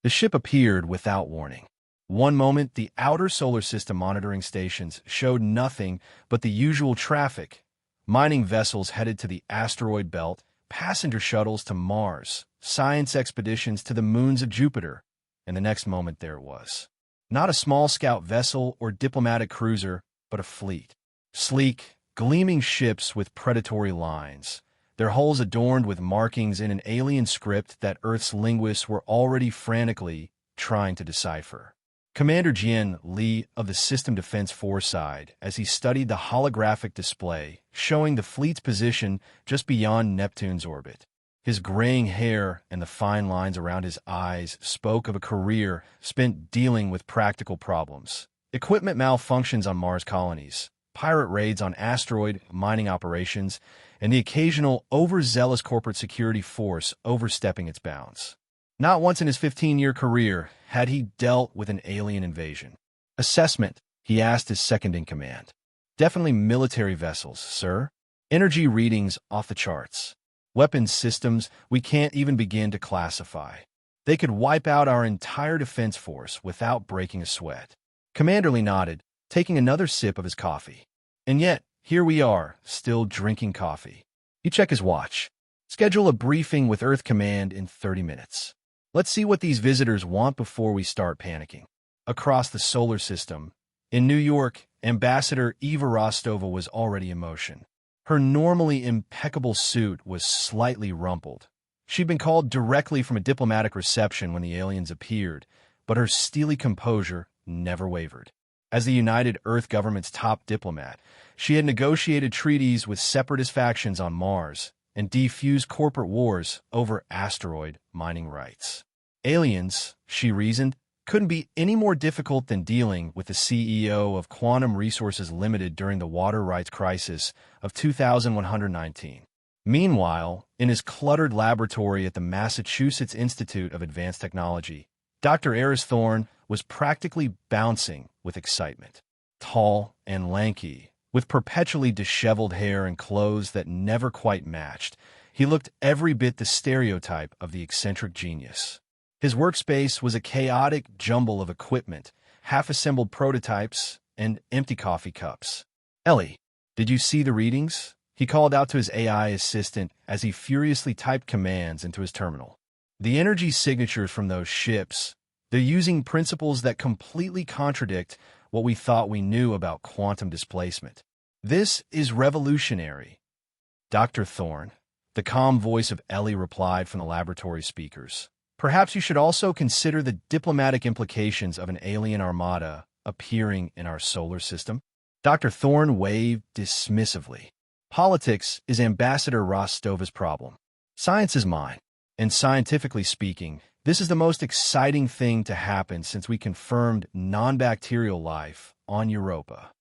The ship appeared without warning. One moment, the outer solar system monitoring stations showed nothing but the usual traffic. Mining vessels headed to the asteroid belt, passenger shuttles to Mars, science expeditions to the moons of Jupiter. And the next moment there it was. Not a small scout vessel or diplomatic cruiser, but a fleet. Sleek, gleaming ships with predatory lines, their hulls adorned with markings in an alien script that Earth's linguists were already frantically trying to decipher. Commander Jian Li of the System Defense Force sighed as he studied the holographic display showing the fleet's position just beyond Neptune's orbit. His graying hair and the fine lines around his eyes spoke of a career spent dealing with practical problems. Equipment malfunctions on Mars colonies, pirate raids on asteroid mining operations, and the occasional overzealous corporate security force overstepping its bounds. Not once in his 15-year career had he dealt with an alien invasion. Assessment, he asked his second-in-command. Definitely military vessels, sir. Energy readings off the charts. Weapons systems we can't even begin to classify. They could wipe out our entire defense force without breaking a sweat. Commander Lee nodded, taking another sip of his coffee. And yet, here we are, still drinking coffee. He checked his watch. Schedule a briefing with Earth Command in 30 minutes. Let's see what these visitors want before we start panicking. Across the solar system, in New York, Ambassador Eva Rostova was already in motion. Her normally impeccable suit was slightly rumpled. She'd been called directly from a diplomatic reception when the aliens appeared, but her steely composure never wavered. As the United Earth government's top diplomat, she had negotiated treaties with separatist factions on Mars and defused corporate wars over asteroid mining rights. Aliens, she reasoned, couldn't be any more difficult than dealing with the CEO of Quantum Resources Limited during the water rights crisis of 2119. Meanwhile, in his cluttered laboratory at the Massachusetts Institute of Advanced Technology, Dr. Eris Thorne was practically bouncing with excitement. Tall and lanky, with perpetually disheveled hair and clothes that never quite matched, he looked every bit the stereotype of the eccentric genius. His workspace was a chaotic jumble of equipment, half-assembled prototypes, and empty coffee cups. "Ellie, did you see the readings?" he called out to his AI assistant as he furiously typed commands into his terminal. "The energy signatures from those ships, they're using principles that completely contradict what we thought we knew about quantum displacement. This is revolutionary." "Dr. Thorne," the calm voice of Ellie replied from the laboratory speakers. "Perhaps you should also consider the diplomatic implications of an alien armada appearing in our solar system." Dr. Thorne waved dismissively. "Politics is Ambassador Rostova's problem. Science is mine. And scientifically speaking, this is the most exciting thing to happen since we confirmed non-bacterial life on Europa."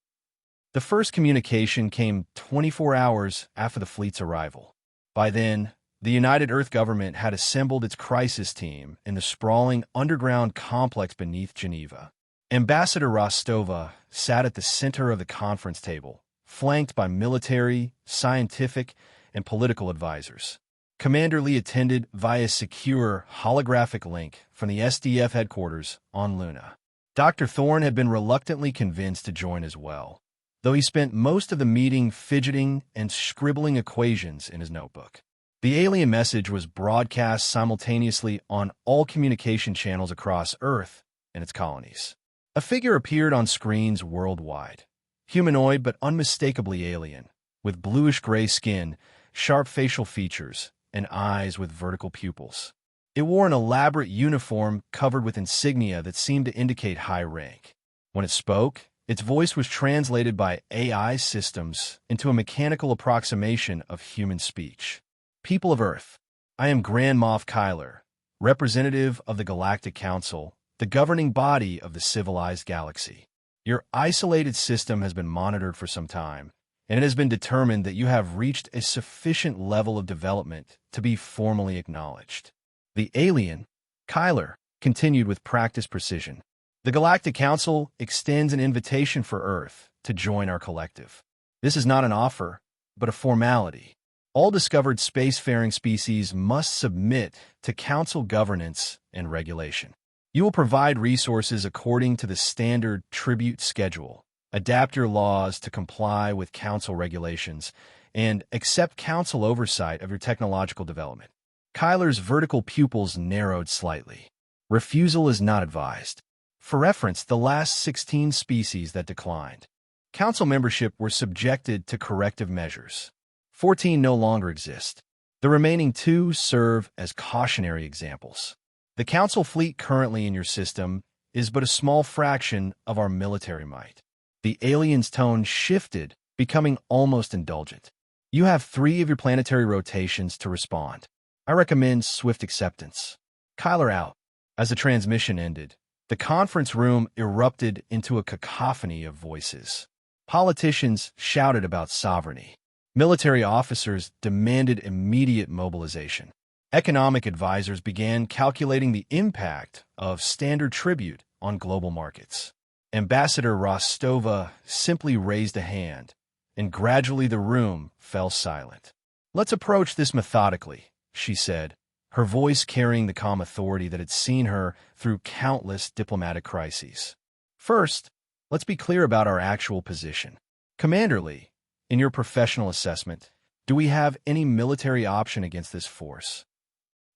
The first communication came 24 hours after the fleet's arrival. By then, the United Earth government had assembled its crisis team in the sprawling underground complex beneath Geneva. Ambassador Rostova sat at the center of the conference table, flanked by military, scientific, and political advisors. Commander Lee attended via secure holographic link from the SDF headquarters on Luna. Dr. Thorne had been reluctantly convinced to join as well, though he spent most of the meeting fidgeting and scribbling equations in his notebook. The alien message was broadcast simultaneously on all communication channels across Earth and its colonies. A figure appeared on screens worldwide. Humanoid but unmistakably alien, with bluish-gray skin, sharp facial features, and eyes with vertical pupils. It wore an elaborate uniform covered with insignia that seemed to indicate high rank. When it spoke, its voice was translated by AI systems into a mechanical approximation of human speech. "People of Earth, I am Grand Moff Kyler, representative of the Galactic Council, the governing body of the civilized galaxy. Your isolated system has been monitored for some time, and it has been determined that you have reached a sufficient level of development to be formally acknowledged." The alien, Kyler, continued with practiced precision. "The Galactic Council extends an invitation for Earth to join our collective. This is not an offer, but a formality. All discovered spacefaring species must submit to Council governance and regulation. You will provide resources according to the standard tribute schedule, adapt your laws to comply with council regulations, and accept council oversight of your technological development. Kyler's vertical pupils narrowed slightly. Refusal is not advised. For reference, the last 16 species that declined. Council membership were subjected to corrective measures. 14 no longer exist. The remaining 2 serve as cautionary examples. The Council fleet currently in your system is but a small fraction of our military might. The alien's tone shifted, becoming almost indulgent. You have 3 of your planetary rotations to respond. I recommend swift acceptance. Kyler out. As the transmission ended, the conference room erupted into a cacophony of voices. Politicians shouted about sovereignty. Military officers demanded immediate mobilization. Economic advisors began calculating the impact of standard tribute on global markets. Ambassador Rostova simply raised a hand, and gradually the room fell silent. "Let's approach this methodically," she said, her voice carrying the calm authority that had seen her through countless diplomatic crises. "First, let's be clear about our actual position. Commander Lee, in your professional assessment, do we have any military option against this force?"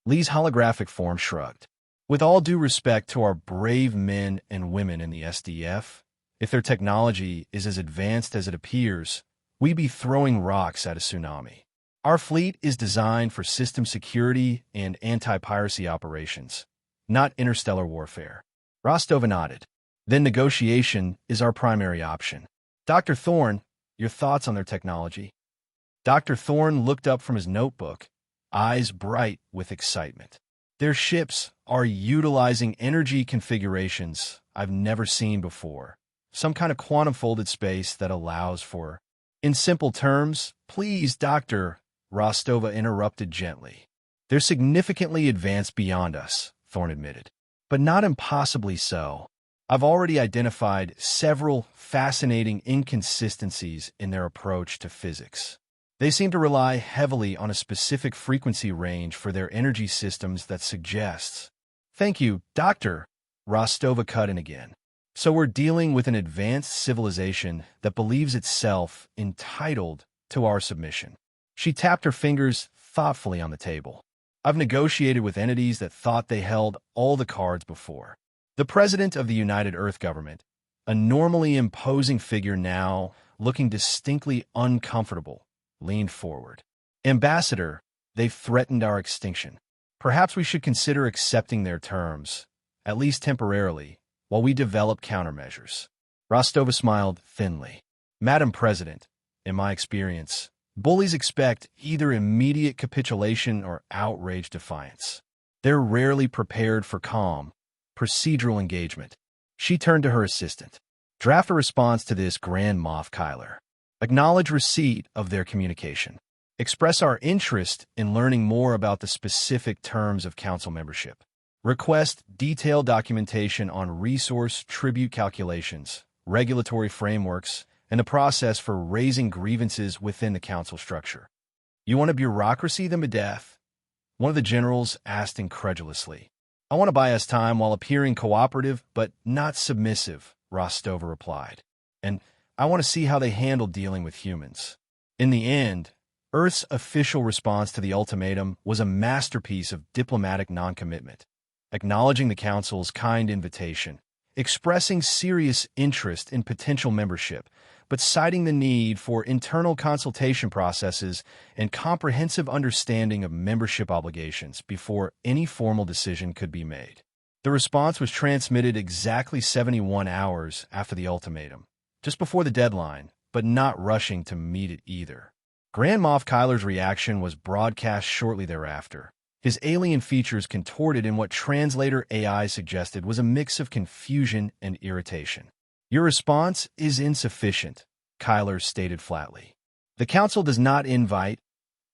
Lee's holographic form shrugged. "With all due respect to our brave men and women in the SDF, if their technology is as advanced as it appears, we'd be throwing rocks at a tsunami. Our fleet is designed for system security and anti-piracy operations, not interstellar warfare." Rostova nodded. "Then negotiation is our primary option. Dr. Thorne, your thoughts on their technology?" Dr. Thorne looked up from his notebook, eyes bright with excitement. "Their ships are utilizing energy configurations I've never seen before. Some kind of quantum-folded space that allows for—" "In simple terms, please, Doctor," Rostova interrupted gently. "They're significantly advanced beyond us," Thorne admitted. "But not impossibly so. I've already identified several fascinating inconsistencies in their approach to physics. They seem to rely heavily on a specific frequency range for their energy systems that suggests—" "Thank you, Doctor," Rostova cut in again. "So we're dealing with an advanced civilization that believes itself entitled to our submission." She tapped her fingers thoughtfully on the table. "I've negotiated with entities that thought they held all the cards before. The President of the United Earth Government, a normally imposing figure now looking distinctly uncomfortable, leaned forward. "Ambassador, they've threatened our extinction. Perhaps we should consider accepting their terms, at least temporarily, while we develop countermeasures." Rostova smiled thinly. "Madam President, in my experience, bullies expect either immediate capitulation or outraged defiance. They're rarely prepared for calm, procedural engagement." She turned to her assistant. "Draft a response to this Grand Moff Kyler. Acknowledge receipt of their communication. Express our interest in learning more about the specific terms of council membership. Request detailed documentation on resource tribute calculations, regulatory frameworks, and the process for raising grievances within the council structure." "You want a bureaucracy, the Medeth?" one of the generals asked incredulously. "I want to buy us time while appearing cooperative but not submissive," Rostova replied. "And I want to see how they handle dealing with humans." In the end, Earth's official response to the ultimatum was a masterpiece of diplomatic non-commitment, acknowledging the Council's kind invitation, expressing serious interest in potential membership, but citing the need for internal consultation processes and comprehensive understanding of membership obligations before any formal decision could be made. The response was transmitted exactly 71 hours after the ultimatum, just before the deadline, but not rushing to meet it either. Grand Moff Kyler's reaction was broadcast shortly thereafter. His alien features contorted in what translator AI suggested was a mix of confusion and irritation. "Your response is insufficient," Kyler stated flatly. "The Council does not invite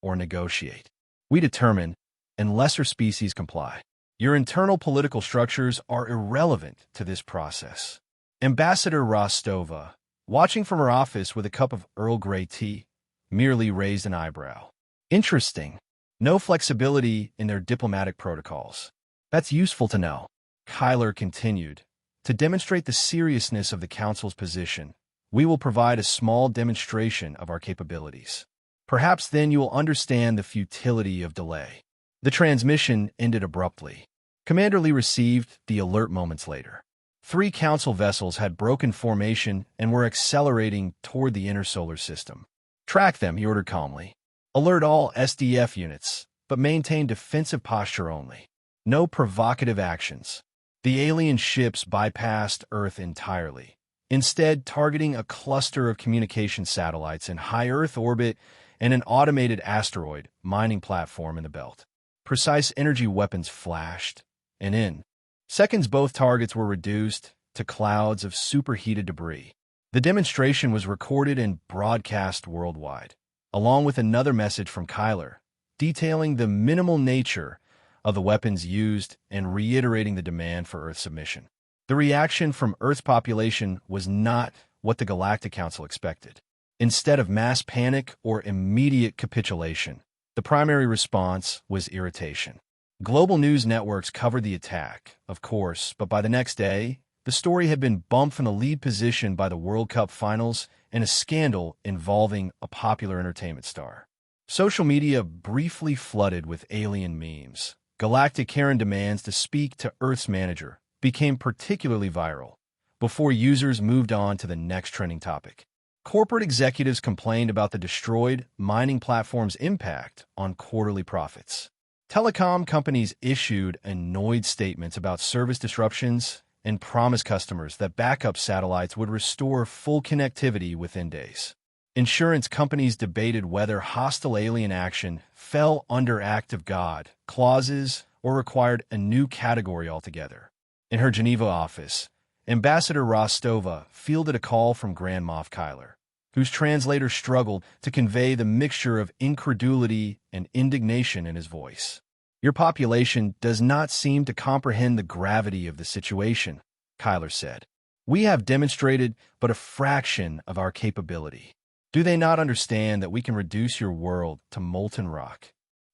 or negotiate. We determine, and lesser species comply. Your internal political structures are irrelevant to this process." Ambassador Rostova, watching from her office with a cup of Earl Grey tea, merely raised an eyebrow. "Interesting. No flexibility in their diplomatic protocols. That's useful to know." Kyler continued. To demonstrate the seriousness of the Council's position, we will provide a small demonstration of our capabilities. Perhaps then you will understand the futility of delay. The transmission ended abruptly. Commander Lee received the alert moments later. 3 Council vessels had broken formation and were accelerating toward the inner solar system. Track them, he ordered calmly. Alert all SDF units, but maintain defensive posture only. No provocative actions. The alien ships bypassed Earth entirely, instead targeting a cluster of communication satellites in high Earth orbit and an automated asteroid mining platform in the belt. Precise energy weapons flashed, and in seconds both targets were reduced to clouds of superheated debris. The demonstration was recorded and broadcast worldwide, along with another message from Kyler, detailing the minimal nature of the weapons used and reiterating the demand for Earth submission. The reaction from Earth's population was not what the Galactic Council expected. Instead of mass panic or immediate capitulation, the primary response was irritation. Global news networks covered the attack, of course, but by the next day, the story had been bumped from the lead position by the World Cup finals and a scandal involving a popular entertainment star. Social media briefly flooded with alien memes. Galactic Karen demands to speak to Earth's manager became particularly viral before users moved on to the next trending topic. Corporate executives complained about the destroyed mining platform's impact on quarterly profits. Telecom companies issued annoyed statements about service disruptions and promised customers that backup satellites would restore full connectivity within days. Insurance companies debated whether hostile alien action fell under Act of God clauses or required a new category altogether. In her Geneva office, Ambassador Rostova fielded a call from Grand Moff Kyler, whose translator struggled to convey the mixture of incredulity and indignation in his voice. Your population does not seem to comprehend the gravity of the situation, Kyler said. We have demonstrated but a fraction of our capability. Do they not understand that we can reduce your world to molten rock?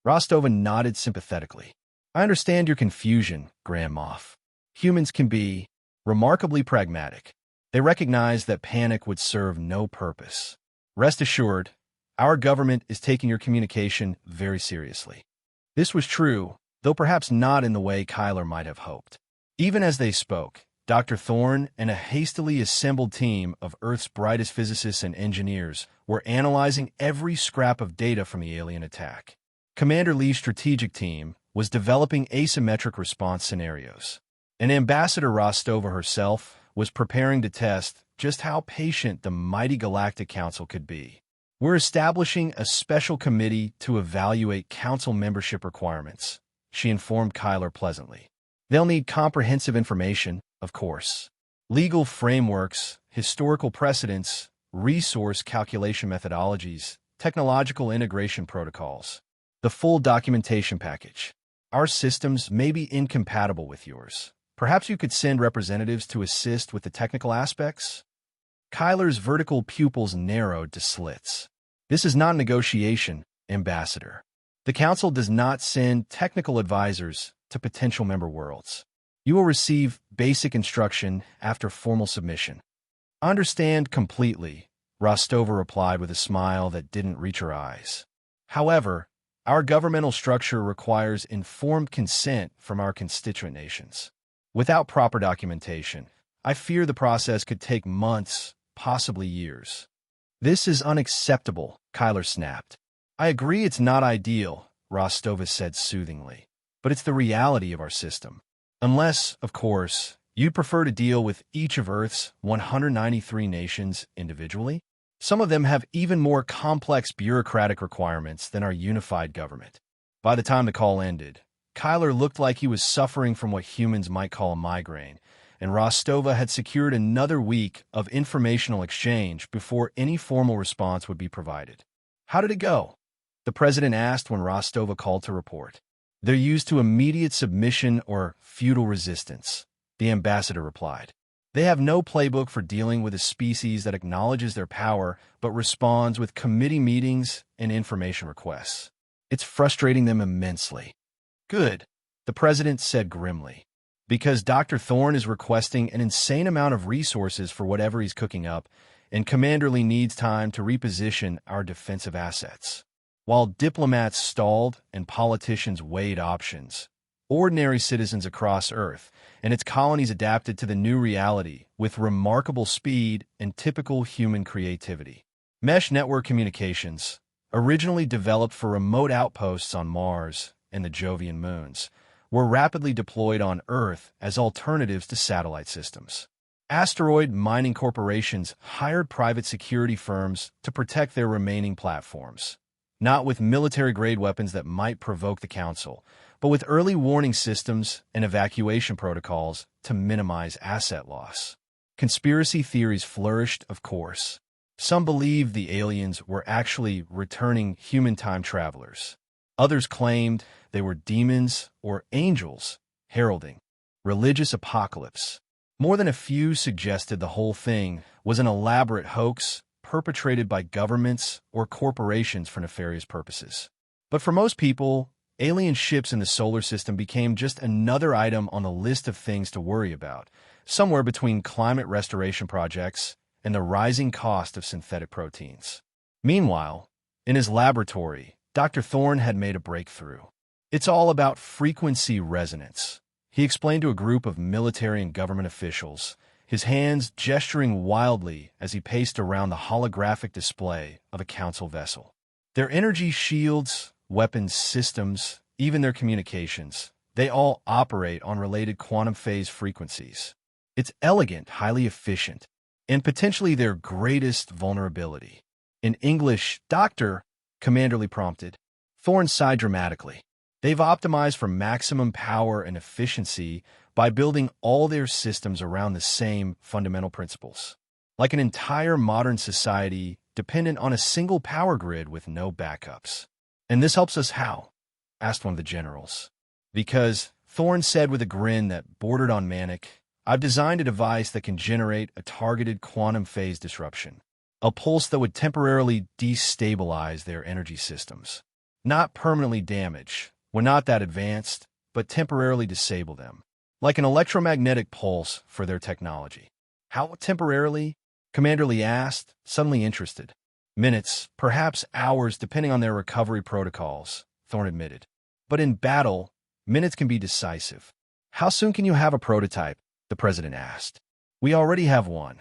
Rostova nodded sympathetically. I understand your confusion, Grand Moff. Humans can be remarkably pragmatic. They recognize that panic would serve no purpose. Rest assured, our government is taking your communication very seriously. This was true, though perhaps not in the way Kyler might have hoped. Even as they spoke, Dr. Thorne and a hastily assembled team of Earth's brightest physicists and engineers were analyzing every scrap of data from the alien attack. Commander Lee's strategic team was developing asymmetric response scenarios, and Ambassador Rostova herself was preparing to test just how patient the mighty Galactic Council could be. We're establishing a special committee to evaluate Council membership requirements, she informed Kyler pleasantly. They'll need comprehensive information, of course. Legal frameworks, historical precedents, resource calculation methodologies, technological integration protocols. The full documentation package. Our systems may be incompatible with yours. Perhaps you could send representatives to assist with the technical aspects? Kyler's vertical pupils narrowed to slits. This is not a negotiation, Ambassador. The Council does not send technical advisors to potential member worlds. You will receive basic instruction after formal submission. I understand completely, Rostova replied with a smile that didn't reach her eyes. However, our governmental structure requires informed consent from our constituent nations. Without proper documentation, I fear the process could take months, possibly years. This is unacceptable, Kyler snapped. I agree it's not ideal, Rostova said soothingly, but it's the reality of our system. Unless, of course, you'd prefer to deal with each of Earth's 193 nations individually. Some of them have even more complex bureaucratic requirements than our unified government. By the time the call ended, Kyler looked like he was suffering from what humans might call a migraine, and Rostova had secured another week of informational exchange before any formal response would be provided. How did it go? The president asked when Rostova called to report. They're used to immediate submission or futile resistance, the ambassador replied. They have no playbook for dealing with a species that acknowledges their power but responds with committee meetings and information requests. It's frustrating them immensely. Good, the president said grimly. Because Dr. Thorne is requesting an insane amount of resources for whatever he's cooking up, and Commander Lee needs time to reposition our defensive assets. While diplomats stalled and politicians weighed options, ordinary citizens across Earth and its colonies adapted to the new reality with remarkable speed and typical human creativity. Mesh network communications, originally developed for remote outposts on Mars and the Jovian moons, were rapidly deployed on Earth as alternatives to satellite systems. Asteroid mining corporations hired private security firms to protect their remaining platforms, not with military-grade weapons that might provoke the Council, but with early warning systems and evacuation protocols to minimize asset loss. Conspiracy theories flourished, of course. Some believed the aliens were actually returning human time travelers. Others claimed they were demons or angels heralding religious apocalypse. More than a few suggested the whole thing was an elaborate hoax perpetrated by governments or corporations for nefarious purposes. But for most people, alien ships in the solar system became just another item on the list of things to worry about, somewhere between climate restoration projects and the rising cost of synthetic proteins. Meanwhile, in his laboratory, Dr. Thorne had made a breakthrough. It's all about frequency resonance, he explained to a group of military and government officials, his hands gesturing wildly as he paced around the holographic display of a council vessel. Their energy shields, weapons systems, even their communications, they all operate on related quantum phase frequencies. It's elegant, highly efficient, and potentially their greatest vulnerability. In English, Doctor, Commander Lee prompted. Thorne sighed dramatically. They've optimized for maximum power and efficiency by building all their systems around the same fundamental principles. Like an entire modern society dependent on a single power grid with no backups. And this helps us how? Asked one of the generals. Because, Thorne said with a grin that bordered on manic, I've designed a device that can generate a targeted quantum phase disruption. A pulse that would temporarily destabilize their energy systems. Not permanently damage, we're not that advanced, but temporarily disable them. Like an electromagnetic pulse for their technology. How temporarily? Commander Lee asked, suddenly interested. Minutes, perhaps hours, depending on their recovery protocols, Thorne admitted. But in battle, minutes can be decisive. How soon can you have a prototype? The president asked. We already have one,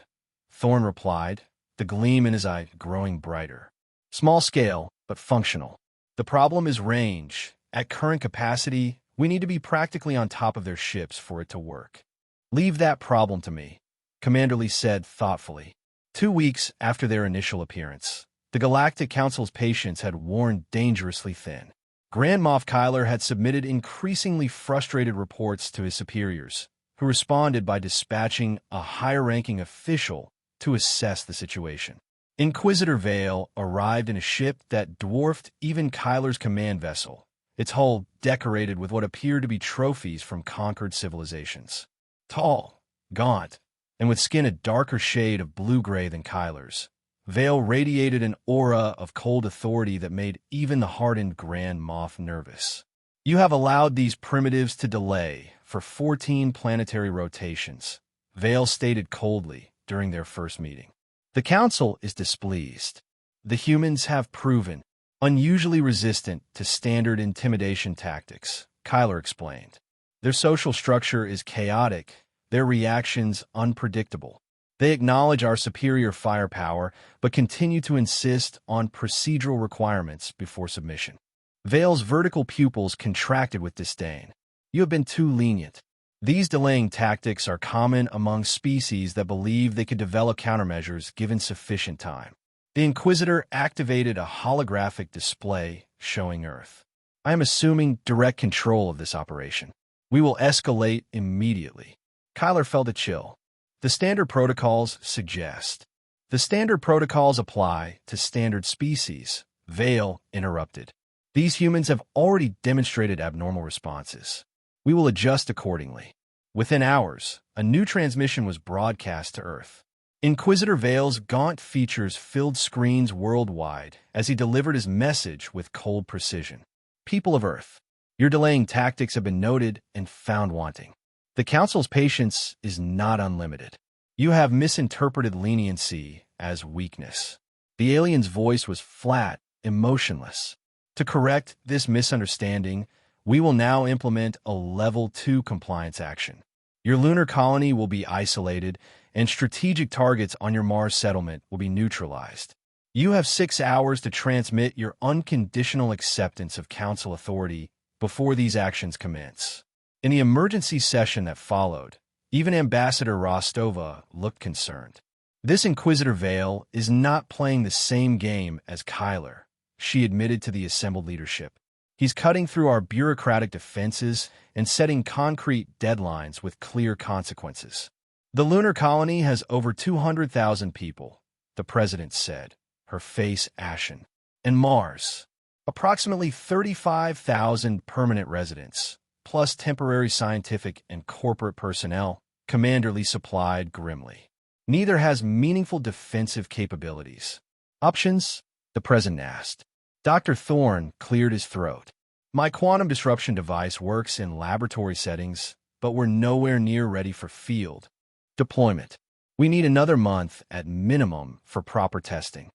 Thorne replied, the gleam in his eye growing brighter. Small scale, but functional. The problem is range. At current capacity, we need to be practically on top of their ships for it to work. Leave that problem to me, Commander Lee said thoughtfully. 2 weeks after their initial appearance, the Galactic Council's patience had worn dangerously thin. Grand Moff Kyler had submitted increasingly frustrated reports to his superiors, who responded by dispatching a higher-ranking official to assess the situation. Inquisitor Vale arrived in a ship that dwarfed even Kyler's command vessel, its hull decorated with what appeared to be trophies from conquered civilizations. Tall, gaunt, and with skin a darker shade of blue-gray than Kyler's, Vale radiated an aura of cold authority that made even the hardened Grand Moff nervous. You have allowed these primitives to delay for 14 planetary rotations, Vale stated coldly during their first meeting. The Council is displeased. The humans have proven unusually resistant to standard intimidation tactics, Kyler explained. Their social structure is chaotic, their reactions unpredictable. They acknowledge our superior firepower, but continue to insist on procedural requirements before submission. Vale's vertical pupils contracted with disdain. You have been too lenient. These delaying tactics are common among species that believe they could develop countermeasures given sufficient time. The Inquisitor activated a holographic display showing Earth. I am assuming direct control of this operation. We will escalate immediately. Kyler felt a chill. The standard protocols suggest. The standard protocols apply to standard species, Vale interrupted. These humans have already demonstrated abnormal responses. We will adjust accordingly. Within hours, a new transmission was broadcast to Earth. Inquisitor Vale's gaunt features filled screens worldwide as he delivered his message with cold precision. People of Earth, your delaying tactics have been noted and found wanting. The Council's patience is not unlimited. You have misinterpreted leniency as weakness. The alien's voice was flat, emotionless. To correct this misunderstanding, we will now implement a Level 2 compliance action. Your lunar colony will be isolated, and strategic targets on your Mars settlement will be neutralized. You have 6 hours to transmit your unconditional acceptance of Council authority before these actions commence. In the emergency session that followed, even Ambassador Rostova looked concerned. This Inquisitor Vale is not playing the same game as Kyler, she admitted to the assembled leadership. He's cutting through our bureaucratic defenses and setting concrete deadlines with clear consequences. The lunar colony has over 200,000 people, the president said, her face ashen. And Mars, approximately 35,000 permanent residents, plus temporary scientific and corporate personnel, Commander Lee supplied grimly. Neither has meaningful defensive capabilities. Options? The president asked. Dr. Thorne cleared his throat. My quantum disruption device works in laboratory settings, but we're nowhere near ready for field deployment. We need another month at minimum for proper testing.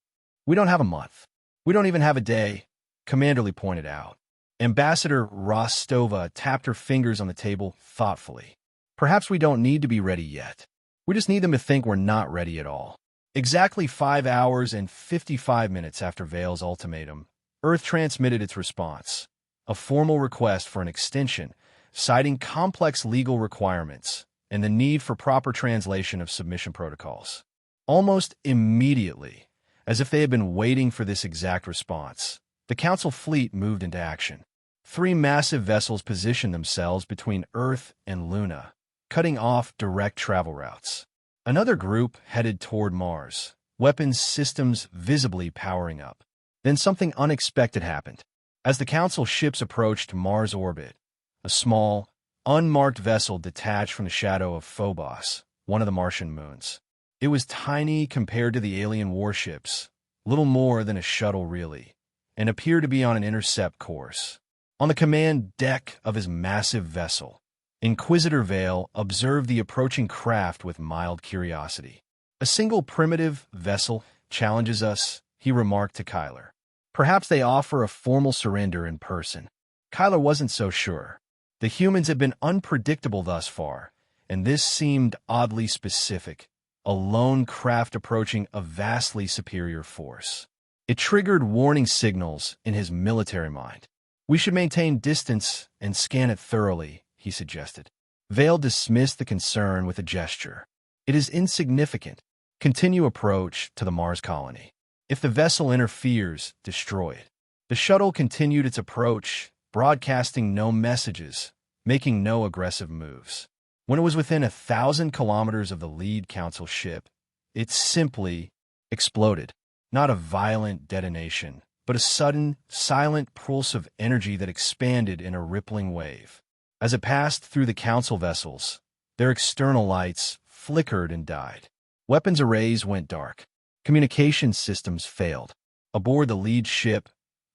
We don't have a month. We don't even have a day, Commander Lee pointed out. Ambassador Rostova tapped her fingers on the table thoughtfully. Perhaps we don't need to be ready yet. We just need them to think we're not ready at all. Exactly 5 hours and 55 minutes after Vale's ultimatum, Earth transmitted its response, a formal request for an extension, citing complex legal requirements and the need for proper translation of submission protocols. Almost immediately, as if they had been waiting for this exact response, the Council fleet moved into action. 3 massive vessels positioned themselves between Earth and Luna, cutting off direct travel routes. Another group headed toward Mars, weapons systems visibly powering up. Then something unexpected happened. As the Council ships approached Mars orbit, a small, unmarked vessel detached from the shadow of Phobos, one of the Martian moons. It was tiny compared to the alien warships, little more than a shuttle really, and appeared to be on an intercept course. On the command deck of his massive vessel, Inquisitor Vale observed the approaching craft with mild curiosity. A single primitive vessel challenges us, he remarked to Kyler. Perhaps they offer a formal surrender in person. Kyler wasn't so sure. The humans had been unpredictable thus far, and this seemed oddly specific, a lone craft approaching a vastly superior force. It triggered warning signals in his military mind. We should maintain distance and scan it thoroughly, he suggested. Vale dismissed the concern with a gesture. It is insignificant. Continue approach to the Mars colony. If the vessel interferes, destroy it. The shuttle continued its approach, broadcasting no messages, making no aggressive moves. When it was within 1,000 kilometers of the lead Council ship, it simply exploded. Not a violent detonation, but a sudden, silent pulse of energy that expanded in a rippling wave. As it passed through the Council vessels, their external lights flickered and died. Weapons arrays went dark. Communication systems failed. Aboard the lead ship,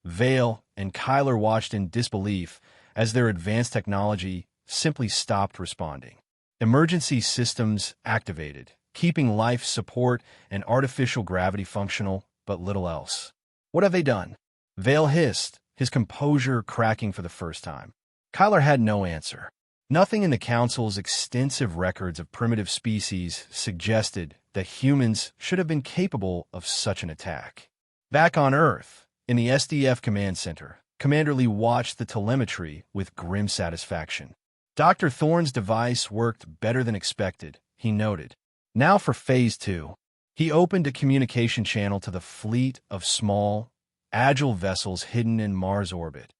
Vale and Kyler watched in disbelief as their advanced technology simply stopped responding. Emergency systems activated, keeping life support and artificial gravity functional, but little else. What have they done? Vale hissed, his composure cracking for the first time. Kyler had no answer. Nothing in the Council's extensive records of primitive species suggested that humans should have been capable of such an attack. Back on Earth, in the SDF command center, Commander Lee watched the telemetry with grim satisfaction. Dr. Thorne's device worked better than expected, he noted. Now for Phase 2. He opened a communication channel to the fleet of small, agile vessels hidden in Mars orbit.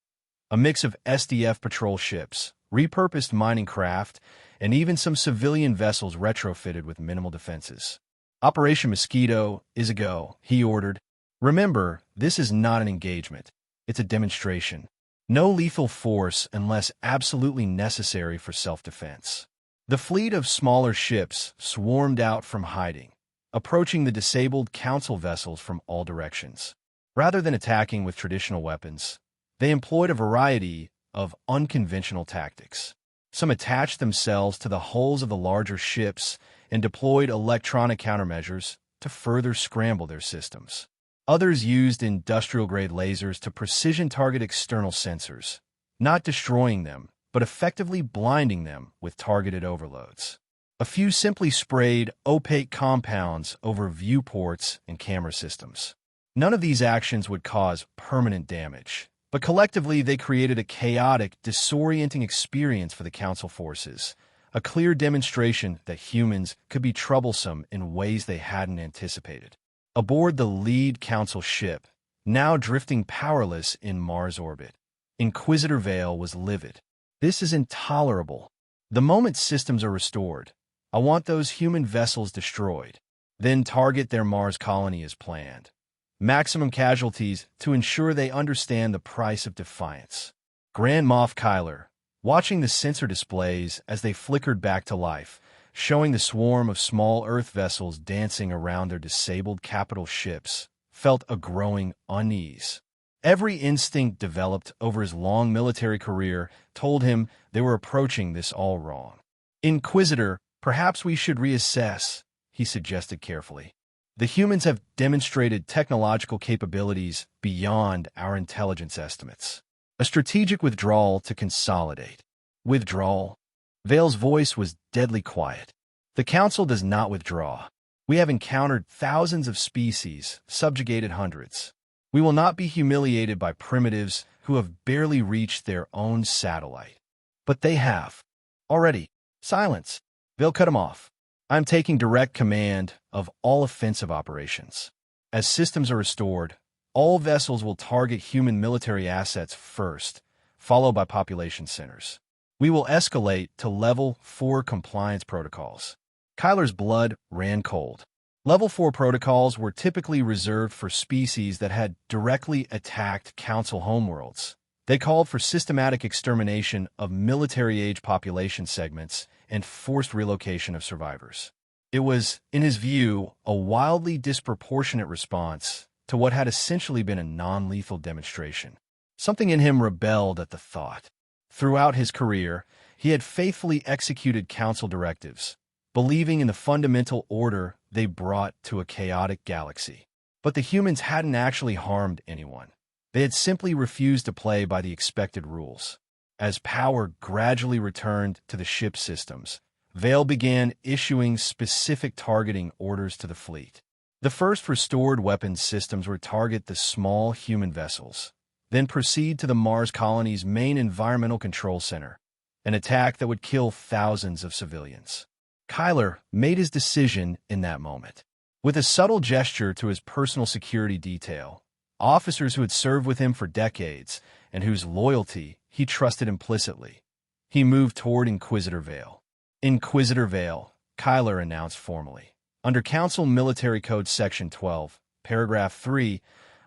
A mix of SDF patrol ships, repurposed mining craft, and even some civilian vessels retrofitted with minimal defenses. Operation Mosquito is a go, he ordered. Remember, this is not an engagement. It's a demonstration. No lethal force unless absolutely necessary for self-defense. The fleet of smaller ships swarmed out from hiding, approaching the disabled Council vessels from all directions. Rather than attacking with traditional weapons, they employed a variety of unconventional tactics. Some attached themselves to the hulls of the larger ships and deployed electronic countermeasures to further scramble their systems. Others used industrial-grade lasers to precision-target external sensors, not destroying them, but effectively blinding them with targeted overloads. A few simply sprayed opaque compounds over viewports and camera systems. None of these actions would cause permanent damage, but collectively they created a chaotic, disorienting experience for the Council forces, a clear demonstration that humans could be troublesome in ways they hadn't anticipated. Aboard the lead Council ship, now drifting powerless in Mars orbit, Inquisitor Vale was livid. "This is intolerable. The moment systems are restored, I want those human vessels destroyed. Then target their Mars colony as planned. Maximum casualties to ensure they understand the price of defiance." Grand Moff Kyler, watching the sensor displays as they flickered back to life, showing the swarm of small Earth vessels dancing around their disabled capital ships, felt a growing unease. Every instinct developed over his long military career told him they were approaching this all wrong. "Inquisitor, perhaps we should reassess," he suggested carefully. "The humans have demonstrated technological capabilities beyond our intelligence estimates. A strategic withdrawal to consolidate." "Withdrawal?" Vale's voice was deadly quiet. "The Council does not withdraw. We have encountered thousands of species, subjugated hundreds. We will not be humiliated by primitives who have barely reached their own satellite." "But they have. Already." "Silence." Vale cut him off. "I'm taking direct command of all offensive operations. As systems are restored, all vessels will target human military assets first, followed by population centers. We will escalate to Level 4 compliance protocols." Kyler's blood ran cold. Level 4 protocols were typically reserved for species that had directly attacked Council homeworlds. They called for systematic extermination of military-age population segments and forced relocation of survivors. It was, in his view, a wildly disproportionate response to what had essentially been a non-lethal demonstration. Something in him rebelled at the thought. Throughout his career, he had faithfully executed Council directives, believing in the fundamental order they brought to a chaotic galaxy. But the humans hadn't actually harmed anyone. They had simply refused to play by the expected rules. As power gradually returned to the ship systems, Vale began issuing specific targeting orders to the fleet. The first restored weapons systems would target the small human vessels, then proceed to the Mars colony's main environmental control center, an attack that would kill thousands of civilians. Kyler made his decision in that moment. With a subtle gesture to his personal security detail, officers who had served with him for decades and whose loyalty he trusted implicitly, he moved toward Inquisitor Vale. "Inquisitor Vale," Kyler announced formally. "Under Council Military Code Section 12, Paragraph 3,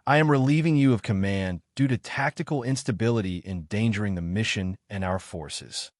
I am relieving you of command due to tactical instability endangering the mission and our forces."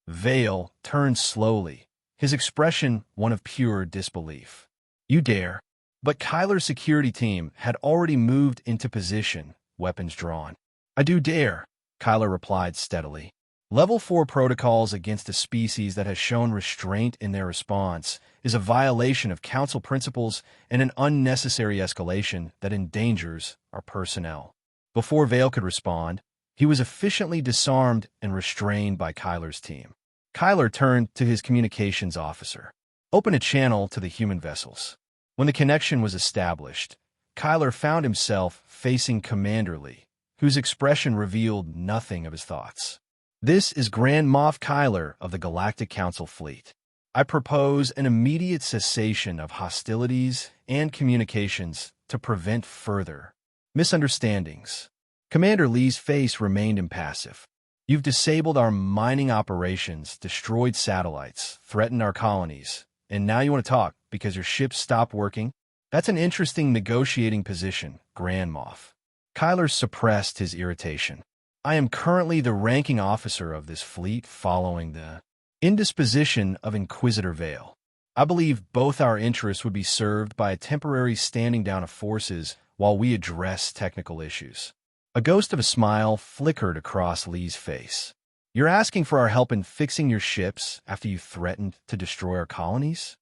Vale turned slowly, his expression one of pure disbelief. "You dare?" But Kyler's security team had already moved into position, weapons drawn. "I do dare," Kyler replied steadily. Level 4 protocols against a species that has shown restraint in their response is a violation of Council principles and an unnecessary escalation that endangers our personnel. Before Vale could respond, he was efficiently disarmed and restrained by Kyler's team. Kyler turned to his communications officer. "Open a channel to the human vessels." When the connection was established, Kyler found himself facing Commander Lee, whose expression revealed nothing of his thoughts. "This is Grand Moff Kyler of the Galactic Council fleet. I propose an immediate cessation of hostilities and communications to prevent further misunderstandings." Commander Lee's face remained impassive. "You've disabled our mining operations, destroyed satellites, threatened our colonies, and now you want to talk because your ships stopped working? That's an interesting negotiating position, Grand Moff." Kyler suppressed his irritation. "I am currently the ranking officer of this fleet following the indisposition of Inquisitor Vale. I believe both our interests would be served by a temporary standing down of forces while we address technical issues." A ghost of a smile flickered across Lee's face. You're asking for our help in fixing your ships after you threatened to destroy our colonies?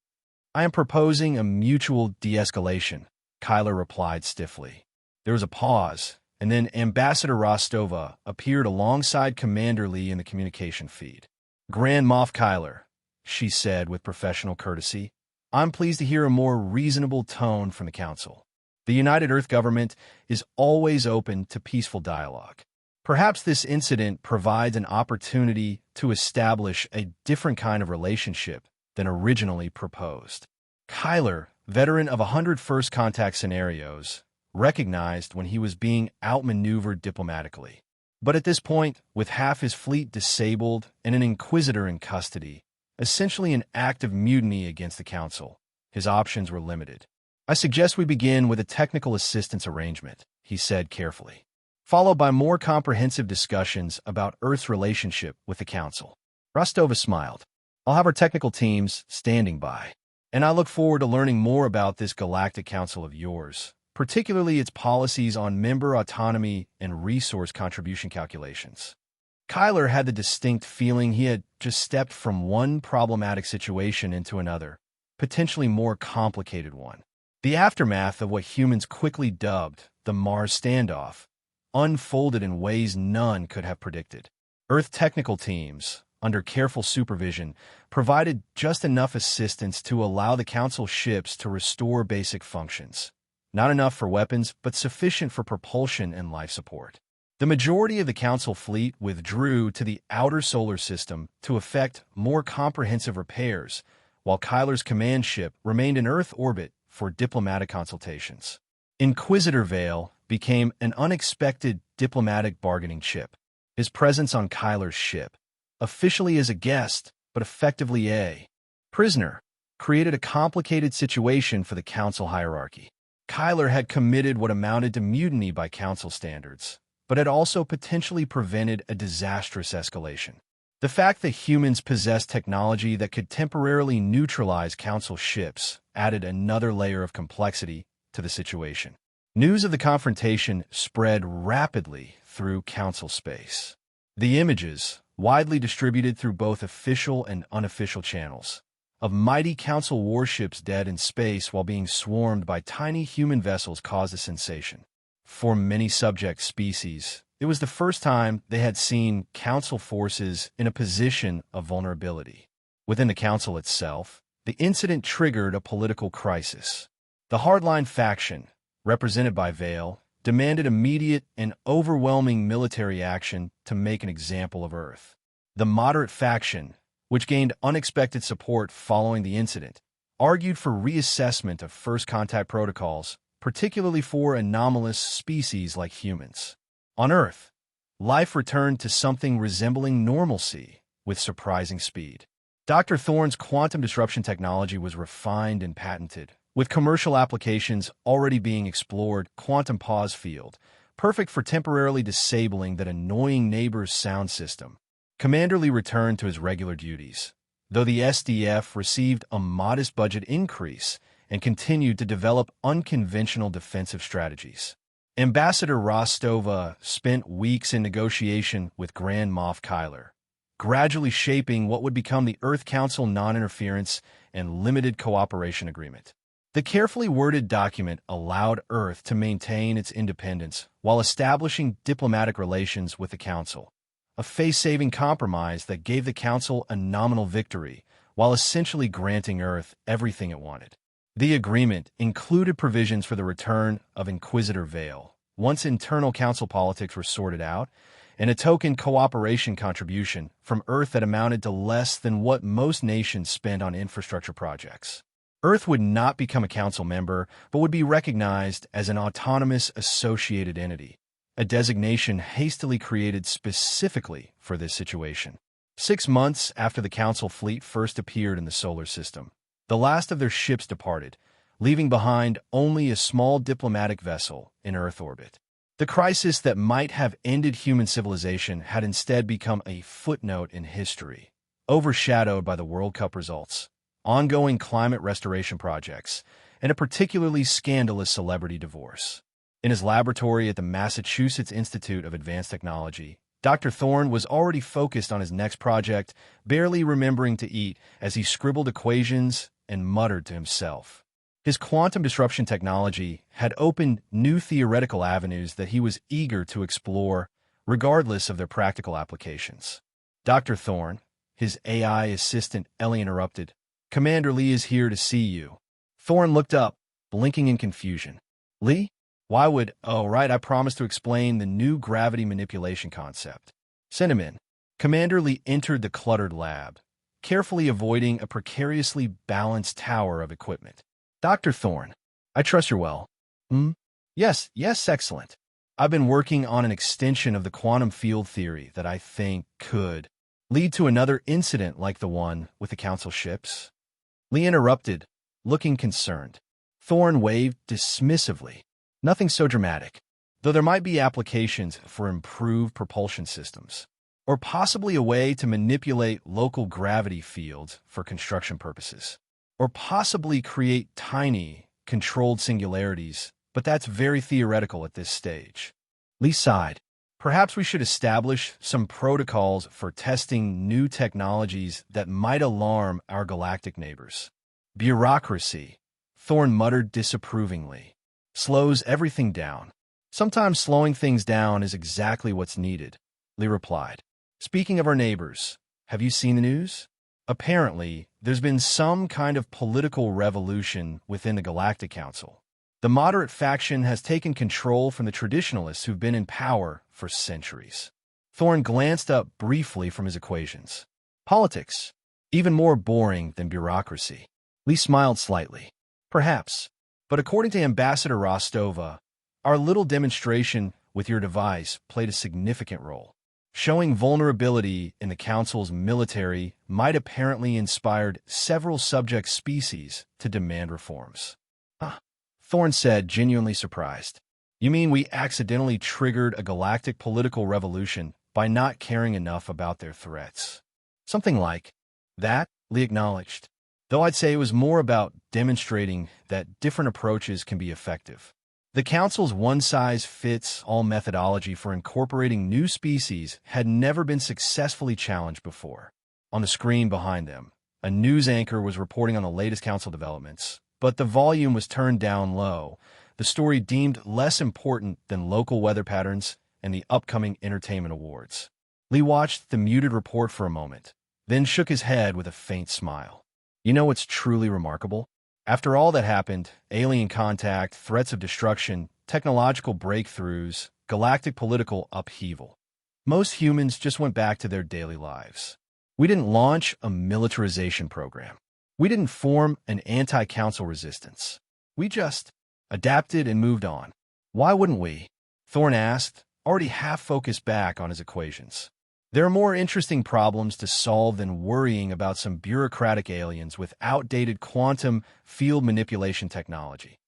I am proposing a mutual de-escalation, Kyler replied stiffly. There was a pause, and then Ambassador Rostova appeared alongside Commander Lee in the communication feed. Grand Moff Kyler, she said with professional courtesy, I'm pleased to hear a more reasonable tone from the Council. The United Earth government is always open to peaceful dialogue. Perhaps this incident provides an opportunity to establish a different kind of relationship than originally proposed. Kyler, veteran of 100 first contact scenarios, recognized when he was being outmaneuvered diplomatically. But at this point, with half his fleet disabled and an inquisitor in custody, essentially an act of mutiny against the Council, his options were limited. I suggest we begin with a technical assistance arrangement, he said carefully, followed by more comprehensive discussions about Earth's relationship with the Council. Rostova smiled. I'll have our technical teams standing by, and I look forward to learning more about this Galactic Council of yours, particularly its policies on member autonomy and resource contribution calculations. Kyler had the distinct feeling he had just stepped from one problematic situation into another, potentially more complicated one. The aftermath of what humans quickly dubbed the Mars standoff unfolded in ways none could have predicted. Earth technical teams, under careful supervision, provided just enough assistance to allow the Council ships to restore basic functions. Not enough for weapons, but sufficient for propulsion and life support. The majority of the Council fleet withdrew to the outer solar system to effect more comprehensive repairs, while Kyler's command ship remained in Earth orbit for diplomatic consultations. Inquisitor Vale became an unexpected diplomatic bargaining chip. His presence on Kyler's ship, officially as a guest, but effectively a prisoner, created a complicated situation for the Council hierarchy. Kyler had committed what amounted to mutiny by Council standards, but had also potentially prevented a disastrous escalation. The fact that humans possessed technology that could temporarily neutralize Council ships added another layer of complexity to the situation. News of the confrontation spread rapidly through Council space. The images, widely distributed through both official and unofficial channels, of mighty Council warships dead in space while being swarmed by tiny human vessels caused a sensation. For many subject species, it was the first time they had seen Council forces in a position of vulnerability. Within the Council itself, the incident triggered a political crisis. The hardline faction, represented by Vale, demanded immediate and overwhelming military action to make an example of Earth. The moderate faction, which gained unexpected support following the incident, argued for reassessment of first contact protocols, particularly for anomalous species like humans. On Earth, life returned to something resembling normalcy with surprising speed. Dr. Thorne's quantum disruption technology was refined and patented, with commercial applications already being explored. Quantum pause field, perfect for temporarily disabling that annoying neighbor's sound system. Commander Lee returned to his regular duties, though the SDF received a modest budget increase and continued to develop unconventional defensive strategies. Ambassador Rostova spent weeks in negotiation with Grand Moff Kyler, gradually shaping what would become the Earth Council Non-Interference and Limited Cooperation Agreement. The carefully worded document allowed Earth to maintain its independence while establishing diplomatic relations with the Council, a face-saving compromise that gave the Council a nominal victory while essentially granting Earth everything it wanted. The agreement included provisions for the return of Inquisitor Vale, once internal Council politics were sorted out, and a token cooperation contribution from Earth that amounted to less than what most nations spend on infrastructure projects. Earth would not become a Council member, but would be recognized as an autonomous associated entity, a designation hastily created specifically for this situation. 6 months after the Council fleet first appeared in the solar system, the last of their ships departed, leaving behind only a small diplomatic vessel in Earth orbit. The crisis that might have ended human civilization had instead become a footnote in history, overshadowed by the World Cup results, ongoing climate restoration projects, and a particularly scandalous celebrity divorce. In his laboratory at the Massachusetts Institute of Advanced Technology, Dr. Thorne was already focused on his next project, barely remembering to eat as he scribbled equations and muttered to himself. His quantum disruption technology had opened new theoretical avenues that he was eager to explore, regardless of their practical applications. Dr. Thorne, his AI assistant Ellie interrupted. Commander Lee is here to see you. Thorne looked up, blinking in confusion. Lee? Why would— Oh, right, I promised to explain the new gravity manipulation concept. Send him in. Commander Lee entered the cluttered lab, carefully avoiding a precariously balanced tower of equipment. Dr. Thorne, I trust you're well. Yes, excellent. I've been working on an extension of the quantum field theory that I think could lead to another incident like the one with the Council ships. Lee interrupted, looking concerned. Thorne waved dismissively. Nothing so dramatic, though there might be applications for improved propulsion systems, or possibly a way to manipulate local gravity fields for construction purposes, or possibly create tiny, controlled singularities, but that's very theoretical at this stage. Lee sighed. Perhaps we should establish some protocols for testing new technologies that might alarm our galactic neighbors. Bureaucracy, Thorne muttered disapprovingly, slows everything down. Sometimes slowing things down is exactly what's needed, Lee replied. Speaking of our neighbors, have you seen the news? Apparently, there's been some kind of political revolution within the Galactic Council. The moderate faction has taken control from the traditionalists who've been in power for centuries. Thorne glanced up briefly from his equations. Politics, even more boring than bureaucracy. Lee smiled slightly. Perhaps. But according to Ambassador Rostova, our little demonstration with your device played a significant role. Showing vulnerability in the Council's military might apparently inspired several subject species to demand reforms. Thorne said, genuinely surprised. You mean we accidentally triggered a galactic political revolution by not caring enough about their threats? Something like that, Lee acknowledged. Though I'd say it was more about demonstrating that different approaches can be effective. The Council's one-size-fits-all methodology for incorporating new species had never been successfully challenged before. On the screen behind them, a news anchor was reporting on the latest Council developments, but the volume was turned down low, the story deemed less important than local weather patterns and the upcoming entertainment awards. Lee watched the muted report for a moment, then shook his head with a faint smile. You know what's truly remarkable? After all that happened, alien contact, threats of destruction, technological breakthroughs, galactic political upheaval, most humans just went back to their daily lives. We didn't launch a militarization program. We didn't form an anti-council resistance. We just adapted and moved on. Why wouldn't we? Thorne asked, already half focused back on his equations. There are more interesting problems to solve than worrying about some bureaucratic aliens with outdated quantum field manipulation technology.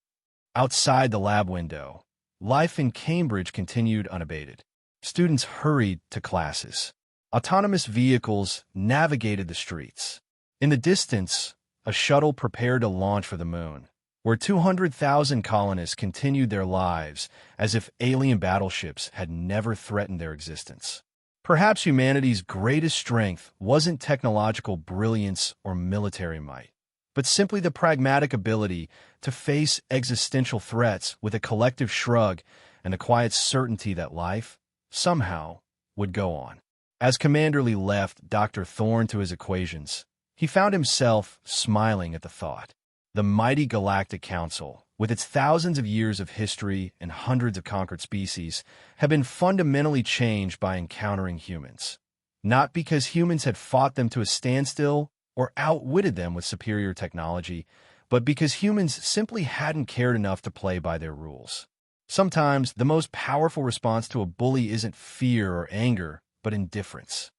Outside the lab window, life in Cambridge continued unabated. Students hurried to classes. Autonomous vehicles navigated the streets. In the distance, a shuttle prepared to launch for the moon, where 200,000 colonists continued their lives as if alien battleships had never threatened their existence. Perhaps humanity's greatest strength wasn't technological brilliance or military might, but simply the pragmatic ability to face existential threats with a collective shrug and a quiet certainty that life, somehow, would go on. As Commander Lee left Dr. Thorne to his equations, he found himself smiling at the thought. The mighty Galactic Council, with its thousands of years of history and hundreds of conquered species, had been fundamentally changed by encountering humans. Not because humans had fought them to a standstill or outwitted them with superior technology, but because humans simply hadn't cared enough to play by their rules. Sometimes the most powerful response to a bully isn't fear or anger, but indifference.